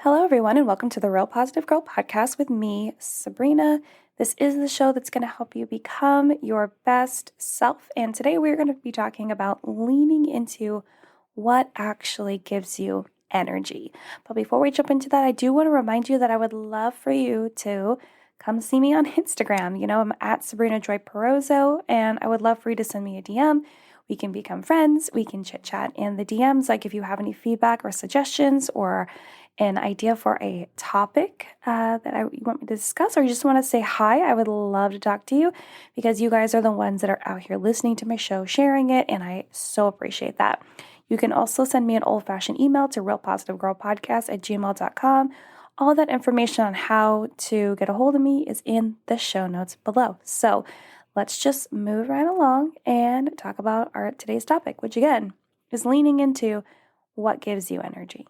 Hello, everyone, and welcome to the Real Positive Girl podcast with me, Sabrina. This is the show that's going to help you become your best self. And today we're going to be talking about leaning into what actually gives you energy. But before we jump into that, I do want to remind you that I would love for you to come see me on Instagram. I'm at Sabrina Joy Perozzo, and I would love for you to send me a DM. We can become friends. We can chit chat in the DMs. Like if you have any feedback or suggestions or an idea for a topic you want me to discuss, or you just want to say hi, I would love to talk to you because you guys are the ones that are out here listening to my show, sharing it, and I so appreciate that. You can also send me an old-fashioned email to realpositivegirlpodcast@gmail.com. All that information on how to get a hold of me is in the show notes below. So let's just move right along and talk about our today's topic, which again is leaning into what gives you energy.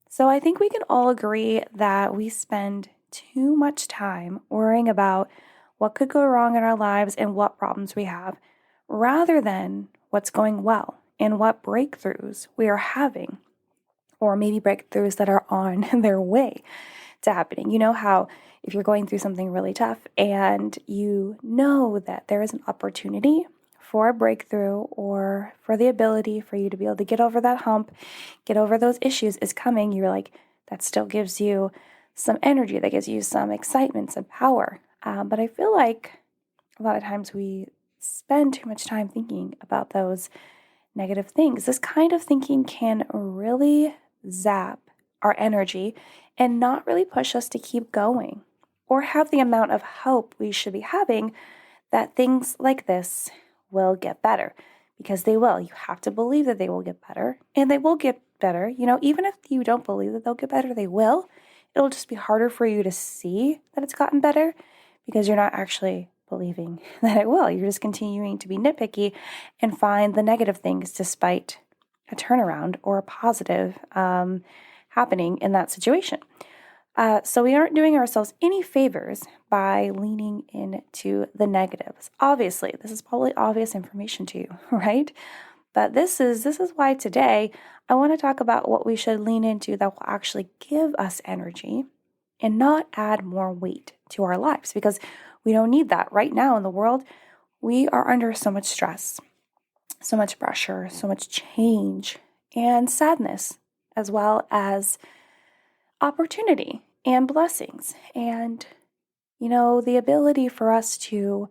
So I think we can all agree that we spend too much time worrying about what could go wrong in our lives and what problems we have, rather than what's going well and what breakthroughs we are having, or maybe breakthroughs that are on their way to happening. You know how if you're going through something really tough and you know that there is an opportunity for a breakthrough or for the ability for you to be able to get over that hump, get over those issues is coming, you're like, that still gives you some energy, that gives you some excitement, some power. But I feel like a lot of times we spend too much time thinking about those negative things. This kind of thinking can really zap our energy and not really push us to keep going or have the amount of hope we should be having that things like this will get better, because they will. You have to believe that they will get better, and they will get better. Even if you don't believe that they'll get better, they will. It'll just be harder for you to see that it's gotten better because you're not actually believing that it will. You're just continuing to be nitpicky and find the negative things despite a turnaround or a positive happening in that situation. So we aren't doing ourselves any favors by leaning into the negatives. Obviously, this is probably obvious information to you, right? But this is why today I want to talk about what we should lean into that will actually give us energy and not add more weight to our lives, because we don't need that. Right now in the world, we are under so much stress, so much pressure, so much change, and sadness, as well as opportunity and blessings, and the ability for us to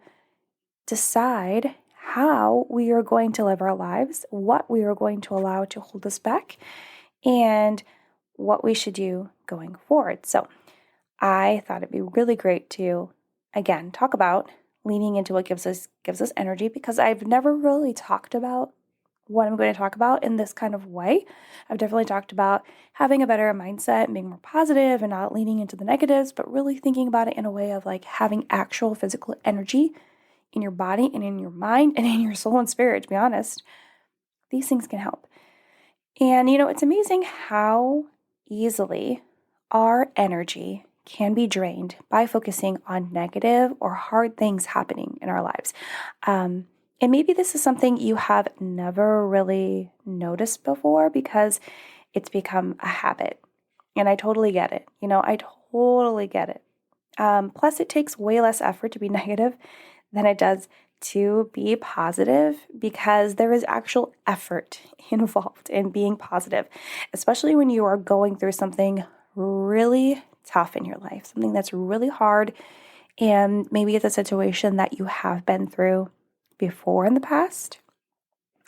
decide how we are going to live our lives, what we are going to allow to hold us back, and what we should do going forward. So I thought it'd be really great to again talk about leaning into what gives us energy, because I've never really talked about what I'm going to talk about in this kind of way. I've definitely talked about having a better mindset and being more positive and not leaning into the negatives, but really thinking about it in a way of like having actual physical energy in your body and in your mind and in your soul and spirit, to be honest. These things can help. And it's amazing how easily our energy can be drained by focusing on negative or hard things happening in our lives. And maybe this is something you have never really noticed before because it's become a habit. And I totally get it. I totally get it. Plus, it takes way less effort to be negative than it does to be positive, because there is actual effort involved in being positive, especially when you are going through something really tough in your life, something that's really hard, and maybe it's a situation that you have been through before in the past,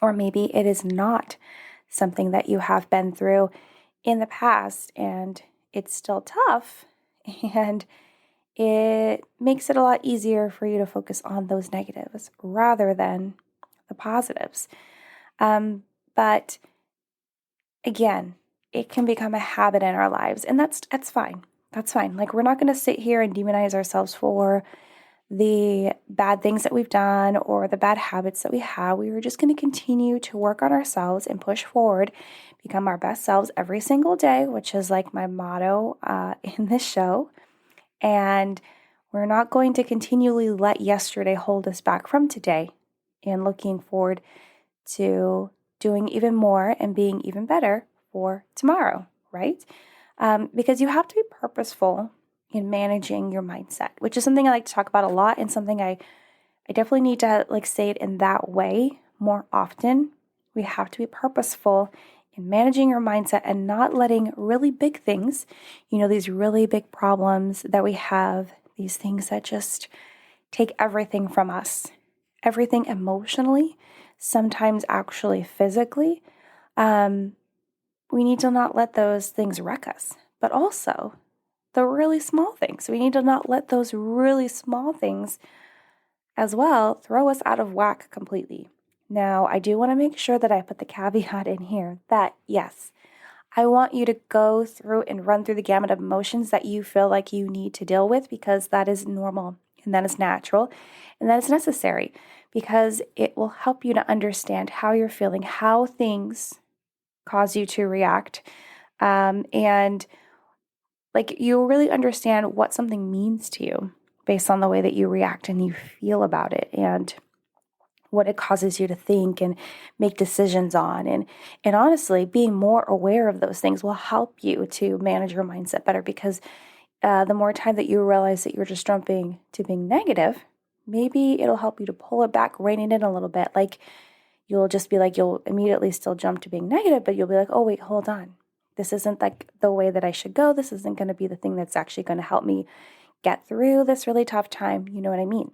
or maybe it is not something that you have been through in the past and it's still tough, and it makes it a lot easier for you to focus on those negatives rather than the positives. But again, it can become a habit in our lives, and that's fine. That's fine. Like, we're not going to sit here and demonize ourselves for the bad things that we've done or the bad habits that we have. We were just going to continue to work on ourselves and push forward, become our best selves every single day, which is like my motto in this show. And we're not going to continually let yesterday hold us back from today and looking forward to doing even more and being even better for tomorrow, right? Because you have to be purposeful in managing your mindset, which is something I like to talk about a lot and something I definitely need to say it in that way more often. We have to be purposeful in managing your mindset and not letting really big things, these really big problems that we have, these things that just take everything from us, everything emotionally, sometimes actually physically. We need to not let those things wreck us, but also the really small things. We need to not let those really small things as well throw us out of whack completely. Now, I do want to make sure that I put the caveat in here that yes, I want you to go through and run through the gamut of emotions that you feel like you need to deal with, because that is normal and that is natural and that is necessary, because it will help you to understand how you're feeling, how things cause you to react, and you'll really understand what something means to you based on the way that you react and you feel about it, and what it causes you to think and make decisions on. And honestly, being more aware of those things will help you to manage your mindset better, because the more time that you realize that you're just jumping to being negative, maybe it'll help you to pull it back, rein it in a little bit. You'll just be you'll immediately still jump to being negative, but you'll be oh, wait, hold on. This isn't the way that I should go. This isn't going to be the thing that's actually going to help me get through this really tough time. You know what I mean?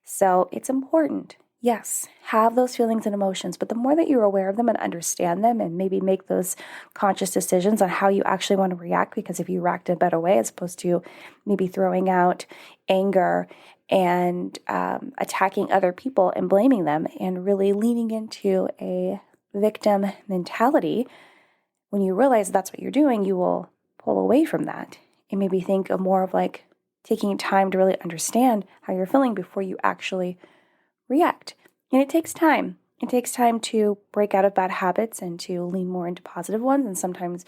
So it's important. Yes, have those feelings and emotions, but the more that you're aware of them and understand them and maybe make those conscious decisions on how you actually want to react, because if you react in a better way as opposed to maybe throwing out anger and attacking other people and blaming them and really leaning into a victim mentality, when you realize that's what you're doing, you will pull away from that and maybe think of more of taking time to really understand how you're feeling before you actually react. And it takes time. It takes time to break out of bad habits and to lean more into positive ones. And sometimes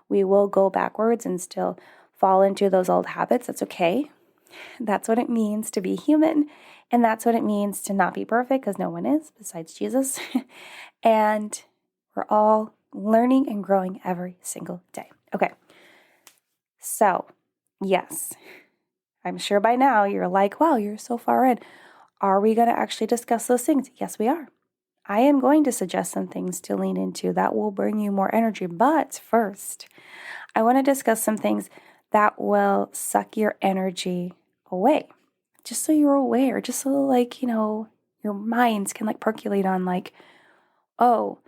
we will go backwards and still fall into those old habits. That's okay. That's what it means to be human. And that's what it means to not be perfect, because no one is besides Jesus. And we're all learning and growing every single day. Okay. So, yes, I'm sure by now you're wow, you're so far in. Are we going to actually discuss those things? Yes, we are. I am going to suggest some things to lean into that will bring you more energy. But first, I want to discuss some things that will suck your energy away. Just so you're aware, just so your minds can percolate on oh,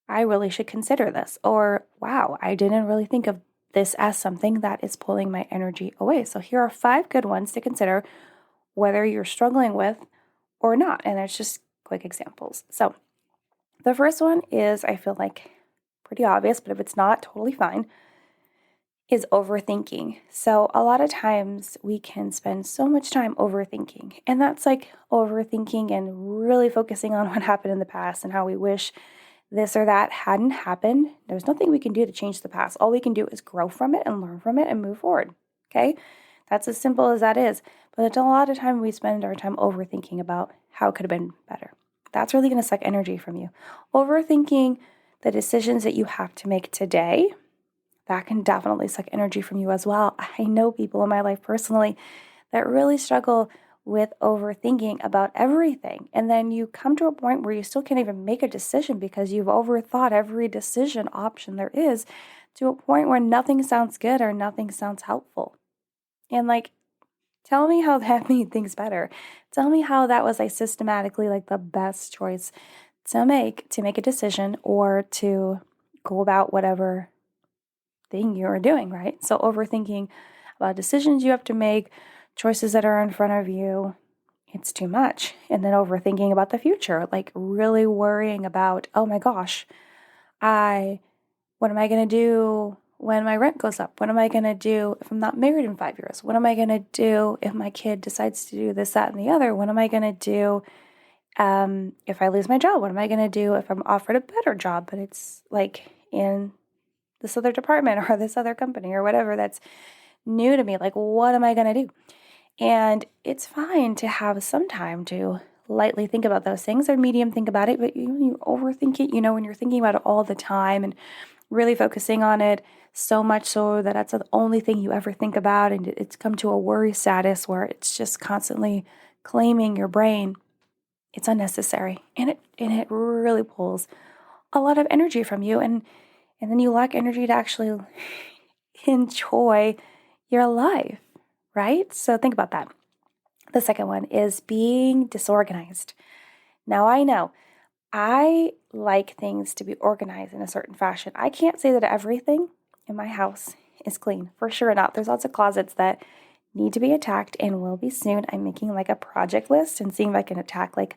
I really should consider this. Or, wow, I didn't really think of this as something that is pulling my energy away. So here are 5 good ones to consider, whether you're struggling with or not. And there's just quick examples. So the first one is, I feel pretty obvious, but if it's not, totally fine, is overthinking. So a lot of times we can spend so much time overthinking, and that's overthinking and really focusing on what happened in the past and how we wish this or that hadn't happened. There's nothing we can do to change the past. All we can do is grow from it and learn from it and move forward. Okay? That's as simple as that is. But it's a lot of time we spend our time overthinking about how it could have been better. That's really going to suck energy from you. Overthinking the decisions that you have to make today, that can definitely suck energy from you as well. I know people in my life personally that really struggle with overthinking about everything. And then you come to a point where you still can't even make a decision because you've overthought every decision option there is, to a point where nothing sounds good or nothing sounds helpful. And tell me how that made things better. Tell me how that was systematically the best choice to make a decision or to go about whatever thing you're doing, right? So overthinking about decisions you have to make, choices that are in front of you, it's too much. And then overthinking about the future, really worrying about, oh my gosh, what am I going to do when my rent goes up? What am I going to do if I'm not married in 5 years? What am I going to do if my kid decides to do this, that, and the other? What am I going to do if I lose my job? What am I going to do if I'm offered a better job, but it's in this other department or this other company or whatever that's new to me? What am I going to do? And it's fine to have some time to lightly think about those things or medium think about it, but when you overthink it, when you're thinking about it all the time and really focusing on it so much so that that's the only thing you ever think about, and it's come to a worry status where it's just constantly claiming your brain, it's unnecessary, and it really pulls a lot of energy from you, and then you lack energy to actually enjoy your life, right? So think about that. The second one is being disorganized. Now I know I like things to be organized in a certain fashion. I can't say that everything in my house is clean, for sure not. There's lots of closets that need to be attacked and will be soon. I'm making like a project list and seeing if I can attack like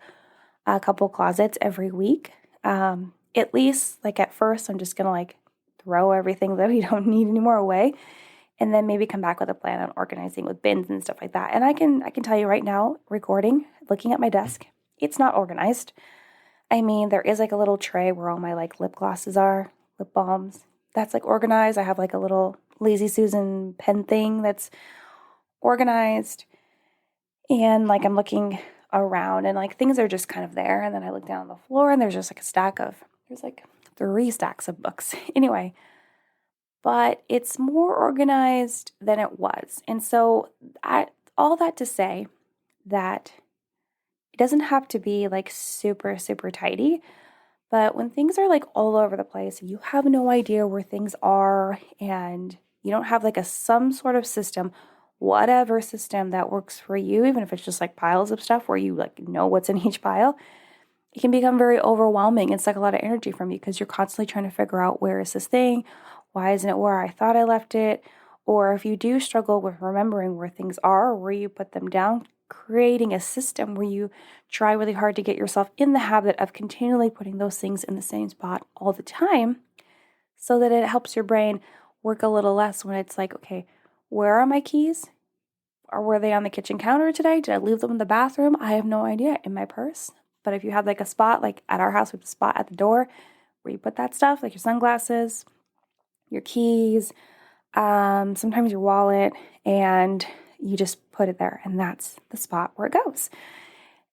a couple closets every week. At least like at first, I'm just going to like throw everything that we don't need anymore away, and then maybe come back with a plan on organizing with bins and stuff like that. And I can tell you right now, recording, looking at my desk, it's not organized. I mean, there is like a little tray where all my like lip glosses are, lip balms. That's like organized. I have like a little Lazy Susan pen thing that's organized. And like I'm looking around and like things are just kind of there. And then I look down on the floor and there's just like there's like 3 stacks of books. Anyway, but it's more organized than it was. And so all that to say that it doesn't have to be like super, super tidy. But when things are like all over the place, you have no idea where things are, and you don't have like some sort of system, whatever system that works for you, even if it's just like piles of stuff where you like know what's in each pile, it can become very overwhelming. It's like a lot of energy from you because you're constantly trying to figure out, where is this thing? Why isn't it where I thought I left it? Or if you do struggle with remembering where things are or where you put them down, creating a system where you try really hard to get yourself in the habit of continually putting those things in the same spot all the time, so that it helps your brain work a little less when it's like, okay, where are my keys? Or were they on the kitchen counter today? Did I leave them in the bathroom? I have no idea. In my purse? But if you have like a spot, like at our house, we have a spot at the door where you put that stuff, like your sunglasses, your keys, sometimes your wallet, and you just put it there, and that's the spot where it goes.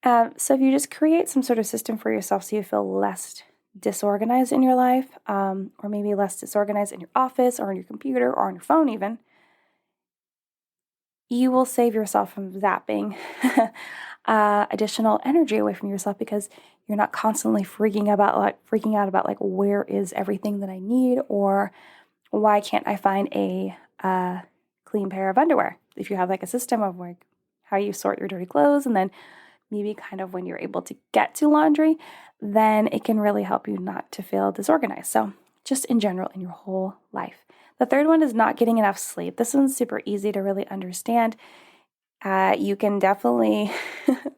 So if you just create some sort of system for yourself so you feel less disorganized in your life, or maybe less disorganized in your office or on your computer or on your phone even, you will save yourself from zapping additional energy away from yourself, because you're not constantly freaking out about like, where is everything that I need, or why can't I find a clean pair of underwear? If you have like a system of like how you sort your dirty clothes, and then maybe kind of when you're able to get to laundry, then it can really help you not to feel disorganized. So just in general, in your whole life. The third one is not getting enough sleep. This one's super easy to really understand. You can definitely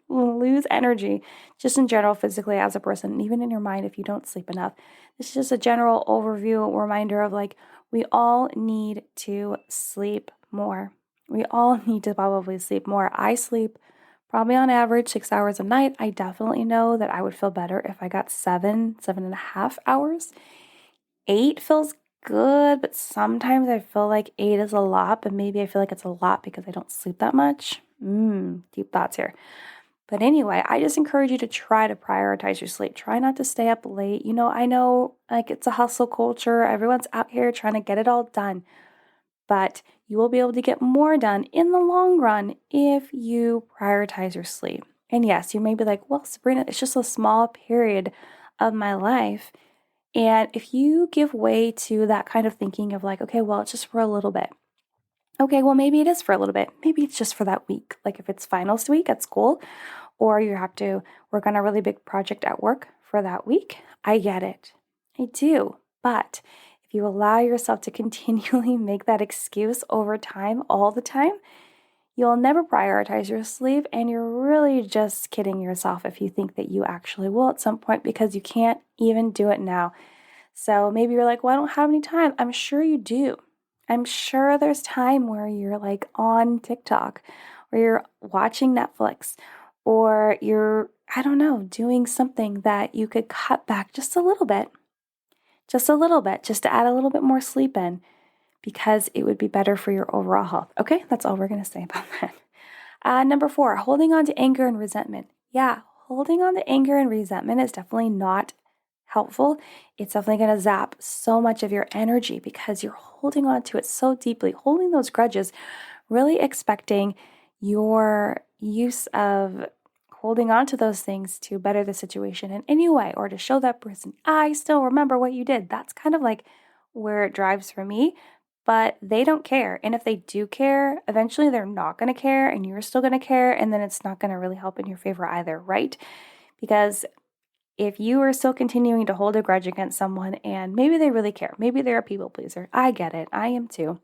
lose energy just in general, physically as a person, and even in your mind if you don't sleep enough. This is just a general overview reminder of like, we all need to sleep more. We all need to probably sleep more. I sleep probably on average 6 hours a night. I definitely know that I would feel better if I got 7.5 hours. 8 feels good, but sometimes I feel like 8 is a lot, but maybe I feel like it's a lot because I don't sleep that much. Deep thoughts here. But anyway, I just encourage you to try to prioritize your sleep. Try not to stay up late. I know like it's a hustle culture. Everyone's out here trying to get it all done. But you will be able to get more done in the long run if you prioritize your sleep. And yes, you may be like, well, Sabrina, it's just a small period of my life. And if you give way to that kind of thinking of like, okay, well, it's just for a little bit. Okay, well, maybe it is for a little bit. Maybe it's just for that week. Like if it's finals week at school, or you have to work on a really big project at work for that week, I get it. I do. But if you allow yourself to continually make that excuse over time, all the time, you'll never prioritize your sleep, and you're really just kidding yourself if you think that you actually will at some point, because you can't even do it now. So maybe you're like, well, I don't have any time. I'm sure you do. I'm sure there's time where you're like on TikTok, or you're watching Netflix, or you're, I don't know, doing something that you could cut back just a little bit, just to add a little bit more sleep in, because it would be better for your overall health. Okay, that's all we're going to say about that. Number 4, holding on to anger and resentment. Yeah, holding on to anger and resentment is definitely not helpful, it's definitely going to zap so much of your energy because you're holding on to it so deeply, holding those grudges, really expecting your use of holding on to those things to better the situation in any way or to show that person, I still remember what you did. That's kind of like where it drives for me. But they don't care. And if they do care, eventually they're not going to care and you're still going to care. And then it's not going to really help in your favor either, right? Because if you are still continuing to hold a grudge against someone and maybe they really care, maybe they're a people pleaser. I get it. I am too.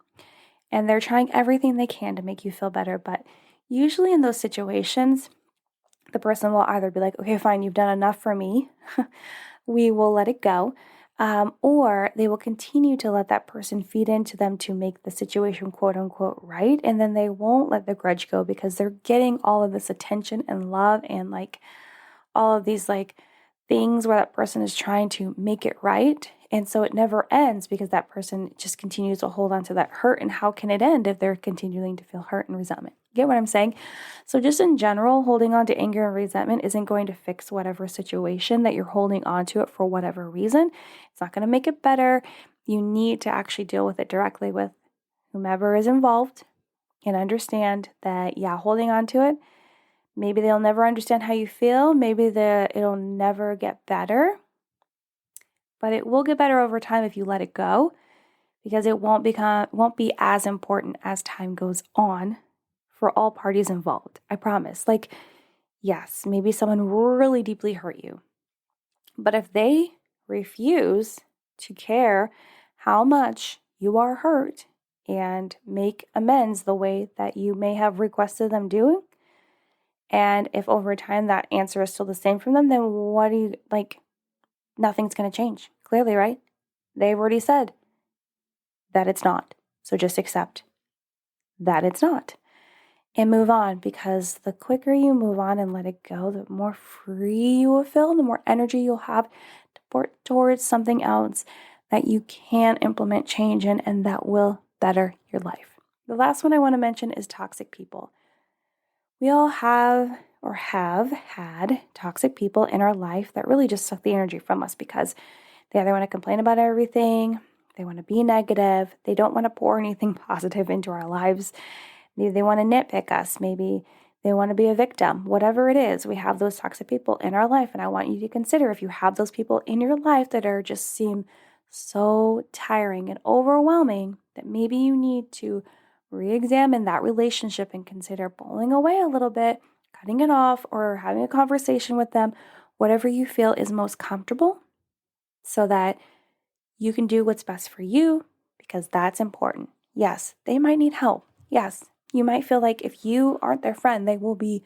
And they're trying everything they can to make you feel better. But usually in those situations, the person will either be like, okay, fine, you've done enough for me. We will let it go. Or they will continue to let that person feed into them to make the situation quote unquote right. And then they won't let the grudge go because they're getting all of this attention and love and like all of these like things where that person is trying to make it right. And so it never ends because that person just continues to hold on to that hurt. And how can it end if they're continuing to feel hurt and resentment? Get what I'm saying? So just in general, holding on to anger and resentment isn't going to fix whatever situation that you're holding on to it for whatever reason. It's not going to make it better. You need to actually deal with it directly with whomever is involved and understand that, yeah, holding on to it, maybe they'll never understand how you feel. Maybe it'll never get better. But it will get better over time if you let it go because it won't be as important as time goes on for all parties involved. I promise. Like, yes, maybe someone really deeply hurt you. But if they refuse to care how much you are hurt and make amends the way that you may have requested them doing, and if over time that answer is still the same from them, then what do you, like, nothing's going to change. Clearly, right? They've already said that it's not. So just accept that it's not. And move on, because the quicker you move on and let it go, the more free you will feel, the more energy you'll have to put towards something else that you can implement change in and that will better your life. The last one I want to mention is toxic people. We all have or have had toxic people in our life that really just suck the energy from us because they either want to complain about everything, they want to be negative, they don't want to pour anything positive into our lives. Maybe they want to nitpick us. Maybe they want to be a victim. Whatever it is, we have those toxic people in our life. And I want you to consider if you have those people in your life that are just seem so tiring and overwhelming that maybe you need to re-examine that relationship and consider pulling away a little bit, cutting it off, or having a conversation with them, whatever you feel is most comfortable so that you can do what's best for you because that's important. Yes, they might need help. Yes, you might feel like if you aren't their friend, they will be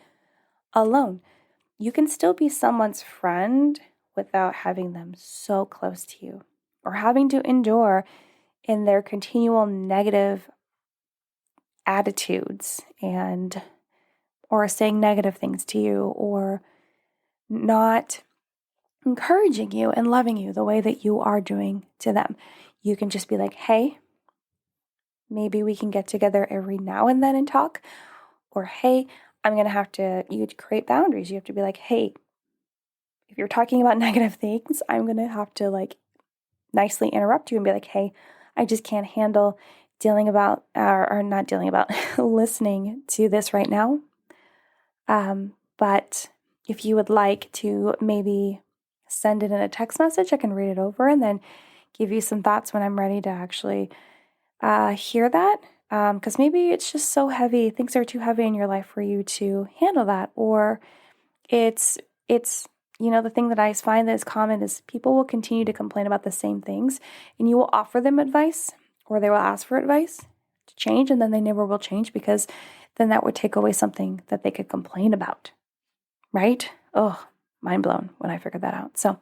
alone. You can still be someone's friend without having them so close to you or having to endure in their continual negative attitudes and or saying negative things to you or not encouraging you and loving you the way that you are doing to them. You can just be like, hey, maybe we can get together every now and then and talk. Or, hey, you create boundaries. You have to be like, hey, if you're talking about negative things, I'm going to have to like nicely interrupt you and be like, hey, I just can't handle listening to this right now. But if you would like to maybe send it in a text message, I can read it over and then give you some thoughts when I'm ready to actually hear that. Because maybe it's just so heavy, things are too heavy in your life for you to handle that. Or it's the thing that I find that is common is people will continue to complain about the same things and you will offer them advice or they will ask for advice to change and then they never will change because then that would take away something that they could complain about, right? Oh, mind blown when I figured that out. So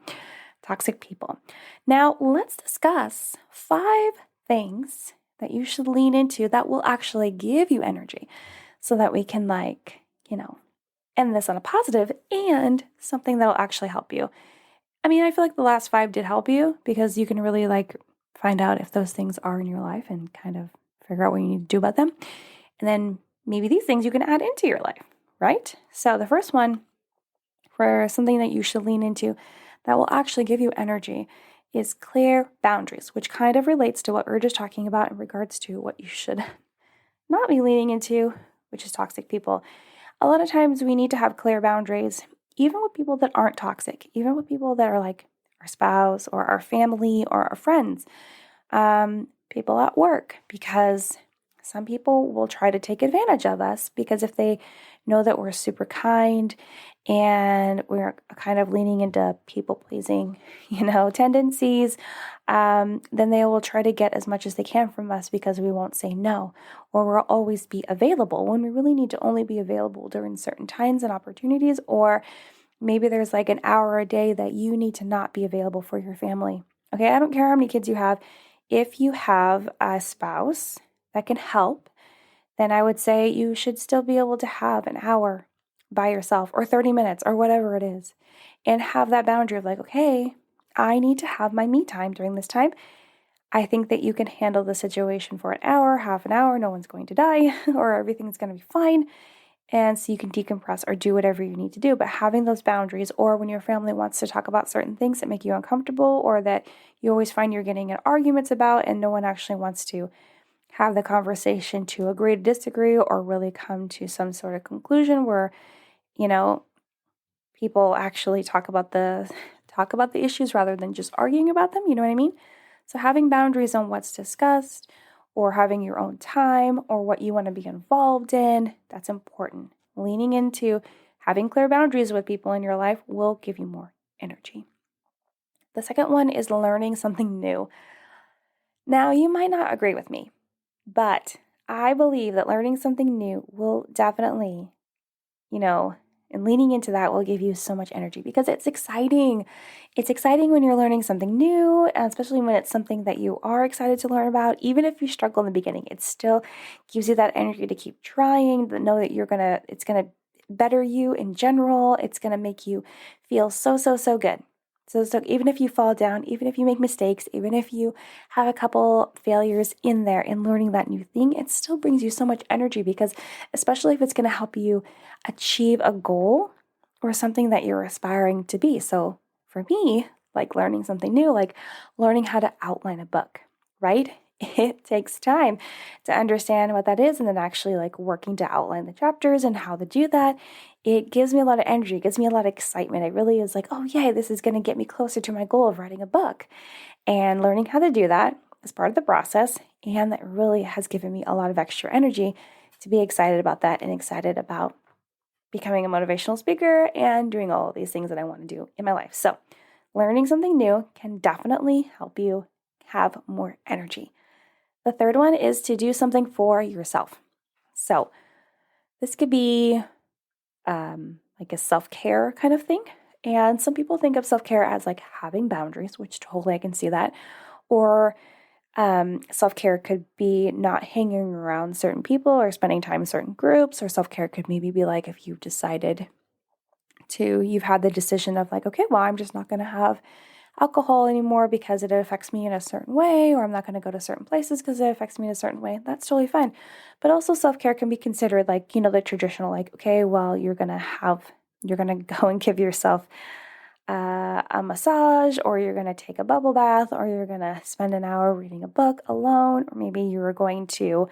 toxic people. Now let's discuss 5 things that you should lean into that will actually give you energy so that we can end this on a positive and something that'll actually help you. I mean, I feel like the last 5 did help you because you can really find out if those things are in your life and kind of figure out what you need to do about them. And then maybe these things you can add into your life, right? So the first one for something that you should lean into that will actually give you energy is clear boundaries, which kind of relates to what we were just talking about in regards to what you should not be leaning into, which is toxic people. A lot of times we need to have clear boundaries, even with people that aren't toxic, even with people that are like our spouse or our family or our friends, people at work, because some people will try to take advantage of us because if they know that we're super kind and we're kind of leaning into people pleasing, tendencies, then they will try to get as much as they can from us because we won't say no, or we'll always be available when we really need to only be available during certain times and opportunities, or maybe there's like an hour a day that you need to not be available for your family. Okay, I don't care how many kids you have. If you have a spouse that can help, then I would say you should still be able to have an hour by yourself or 30 minutes or whatever it is, and have that boundary of like, okay, I need to have my me time during this time. I think that you can handle the situation for an hour, half an hour, no one's going to die or everything's going to be fine. And so you can decompress or do whatever you need to do. But having those boundaries, or when your family wants to talk about certain things that make you uncomfortable or that you always find you're getting in arguments about and no one actually wants to have the conversation to agree to disagree or really come to some sort of conclusion where, people actually talk about the issues rather than just arguing about them, you know what I mean? So having boundaries on what's discussed or having your own time or what you want to be involved in, that's important. Leaning into having clear boundaries with people in your life will give you more energy. The second one is learning something new. Now, you might not agree with me, but I believe that learning something new will definitely, and leaning into that will give you so much energy because it's exciting. It's exciting when you're learning something new, especially when it's something that you are excited to learn about. Even if you struggle in the beginning, it still gives you that energy to keep trying, to know that it's gonna better you in general. It's gonna make you feel so, so, so good. So even if you fall down, even if you make mistakes, even if you have a couple failures in there in learning that new thing, it still brings you so much energy because especially if it's going to help you achieve a goal or something that you're aspiring to be. So for me, like learning something new, like learning how to outline a book, right? It takes time to understand what that is and then actually like working to outline the chapters and how to do that. It gives me a lot of energy. It gives me a lot of excitement. It really is like, oh, yay, this is going to get me closer to my goal of writing a book. And learning how to do that is part of the process. And that really has given me a lot of extra energy to be excited about that and excited about becoming a motivational speaker and doing all of these things that I want to do in my life. So learning something new can definitely help you have more energy. The third one is to do something for yourself. So this could be like a self-care kind of thing. And some people think of self-care as like having boundaries, which totally I can see that. Or self-care could be not hanging around certain people or spending time in certain groups. Or self-care could maybe be like if you've had the decision of like, okay, well, I'm just not going to have alcohol anymore because it affects me in a certain way, or I'm not going to go to certain places because it affects me in a certain way. That's totally fine. But also self-care can be considered like, the traditional, like, okay, well, you're going to go and give yourself a massage, or you're going to take a bubble bath, or you're going to spend an hour reading a book alone, or maybe you're going to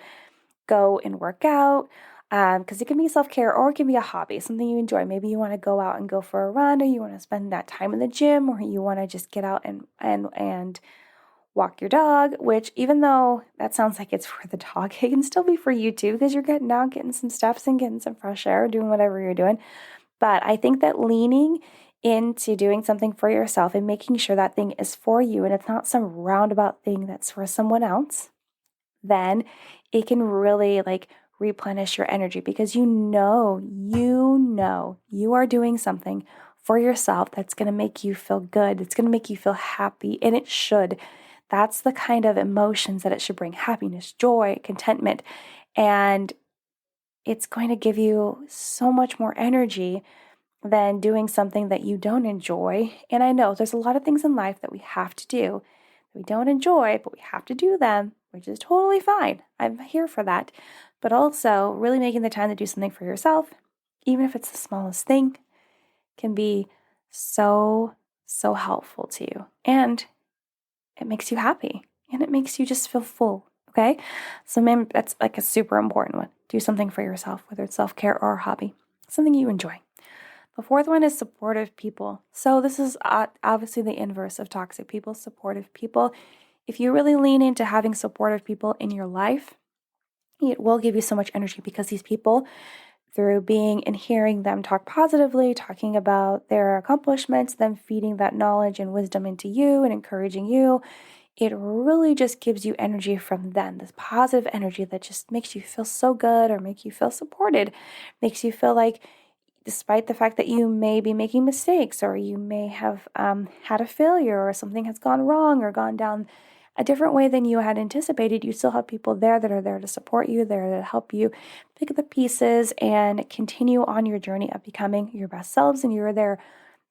go and work out. Because it can be self-care or it can be a hobby, something you enjoy. Maybe you want to go out and go for a run, or you want to spend that time in the gym, or you want to just get out and walk your dog, which even though that sounds like it's for the dog, it can still be for you too, because you're getting some steps and getting some fresh air, doing whatever you're doing. But I think that leaning into doing something for yourself and making sure that thing is for you and it's not some roundabout thing that's for someone else, then it can really like replenish your energy because you are doing something for yourself that's going to make you feel good. It's going to make you feel happy, and it should. That's the kind of emotions that it should bring: happiness, joy, contentment, and it's going to give you so much more energy than doing something that you don't enjoy. And I know there's a lot of things in life that we have to do that we don't enjoy, but we have to do them, which is totally fine. I'm here for that. But also really making the time to do something for yourself, even if it's the smallest thing, can be so, so helpful to you, and it makes you happy, and it makes you just feel full, okay? So maybe that's like a super important one. Do something for yourself, whether it's self-care or a hobby, something you enjoy. The fourth one is supportive people. So this is obviously the inverse of toxic people, supportive people. If you really lean into having supportive people in your life, it will give you so much energy, because these people, through being and hearing them talk positively, talking about their accomplishments, them feeding that knowledge and wisdom into you and encouraging you, it really just gives you energy from them, this positive energy that just makes you feel so good, or make you feel supported, makes you feel like, despite the fact that you may be making mistakes, or you may have had a failure, or something has gone wrong or gone down a different way than you had anticipated, you still have people there that are there to support you, there to help you pick the pieces and continue on your journey of becoming your best selves. And you're there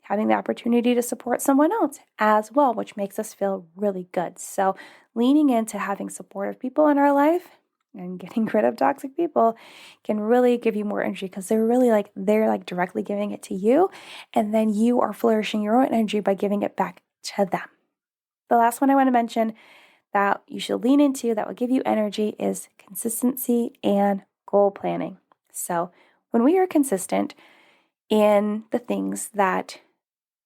having the opportunity to support someone else as well, which makes us feel really good. So leaning into having supportive people in our life and getting rid of toxic people can really give you more energy, because they're directly giving it to you, and then you are flourishing your own energy by giving it back to them. The last one I want to mention that you should lean into that will give you energy is consistency and goal planning. So when we are consistent in the things that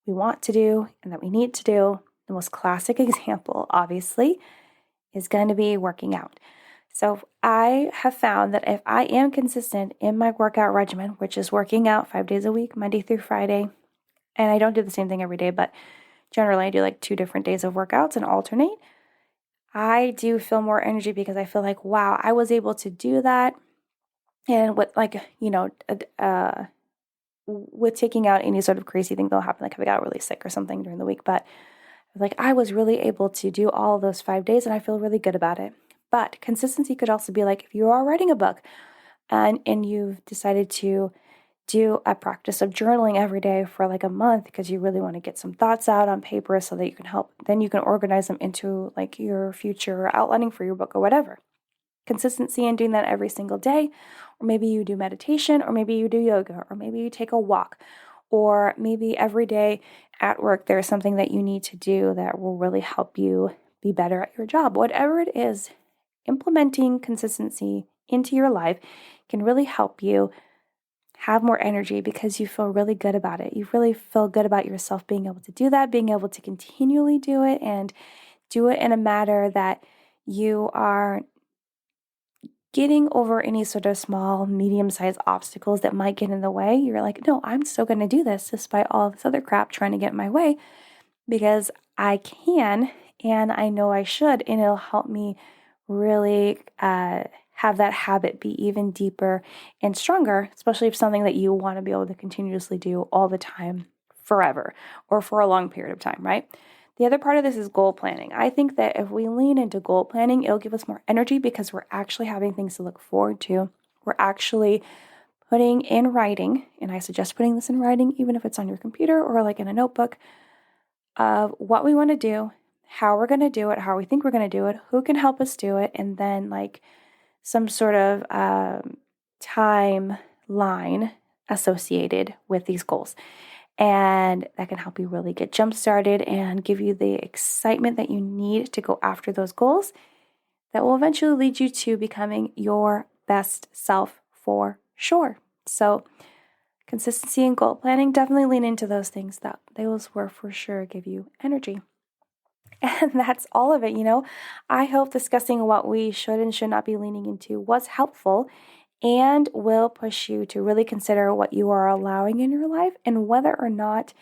we want to do and that we need to do, the most classic example, obviously, is going to be working out. So I have found that if I am consistent in my workout regimen, which is working out 5 days a week, Monday through Friday, and I don't do the same thing every day, but generally I do like 2 different days of workouts and alternate, I do feel more energy, because I feel like, wow, I was able to do that. And with with taking out any sort of crazy thing that'll happen, like if I got really sick or something during the week, but like I was really able to do all of those 5 days, and I feel really good about it. But consistency could also be like, if you are writing a book and you've decided to do a practice of journaling every day for like a month, because you really want to get some thoughts out on paper so that you can help, then you can organize them into like your future outlining for your book or whatever. Consistency in doing that every single day, or maybe you do meditation, or maybe you do yoga, or maybe you take a walk, or maybe every day at work there's something that you need to do that will really help you be better at your job. Whatever it is, implementing consistency into your life can really help you have more energy, because you feel really good about it. You really feel good about yourself being able to do that, being able to continually do it, and do it in a manner that you are getting over any sort of small, medium-sized obstacles that might get in the way. You're like, no, I'm still going to do this despite all this other crap trying to get in my way, because I can, and I know I should, and it'll help me really have that habit be even deeper and stronger, especially if something that you want to be able to continuously do all the time, forever, or for a long period of time, right? The other part of this is goal planning. I think that if we lean into goal planning, it'll give us more energy, because we're actually having things to look forward to. We're actually putting in writing, and I suggest putting this in writing, even if it's on your computer or like in a notebook, of what we want to do, how we're going to do it, how we think we're going to do it, who can help us do it, and then like some sort of timeline associated with these goals. And that can help you really get jump started and give you the excitement that you need to go after those goals that will eventually lead you to becoming your best self for sure. So consistency and goal planning, definitely lean into those things. Those will for sure give you energy. And that's all of it, I hope discussing what we should and should not be leaning into was helpful, and will push you to really consider what you are allowing in your life, and whether or not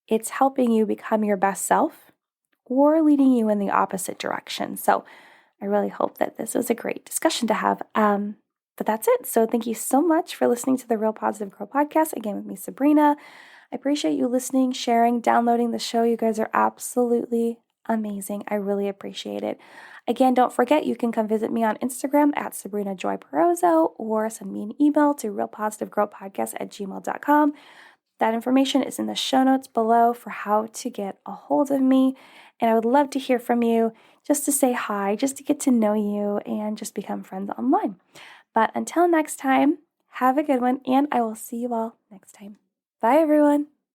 it's helping you become your best self or leading you in the opposite direction. So I really hope that this was a great discussion to have. But that's it. So thank you so much for listening to the Real Positive Girl podcast, again with me, Sabrina. I appreciate you listening, sharing, downloading the show. You guys are absolutely amazing. I really appreciate it. Again, don't forget, you can come visit me on Instagram at Sabrina Joy Perozzo, or send me an email to realpositivegirlpodcast@gmail.com. That information is in the show notes below for how to get a hold of me. And I would love to hear from you, just to say hi, just to get to know you, and just become friends online. But until next time, have a good one, and I will see you all next time. Bye, everyone.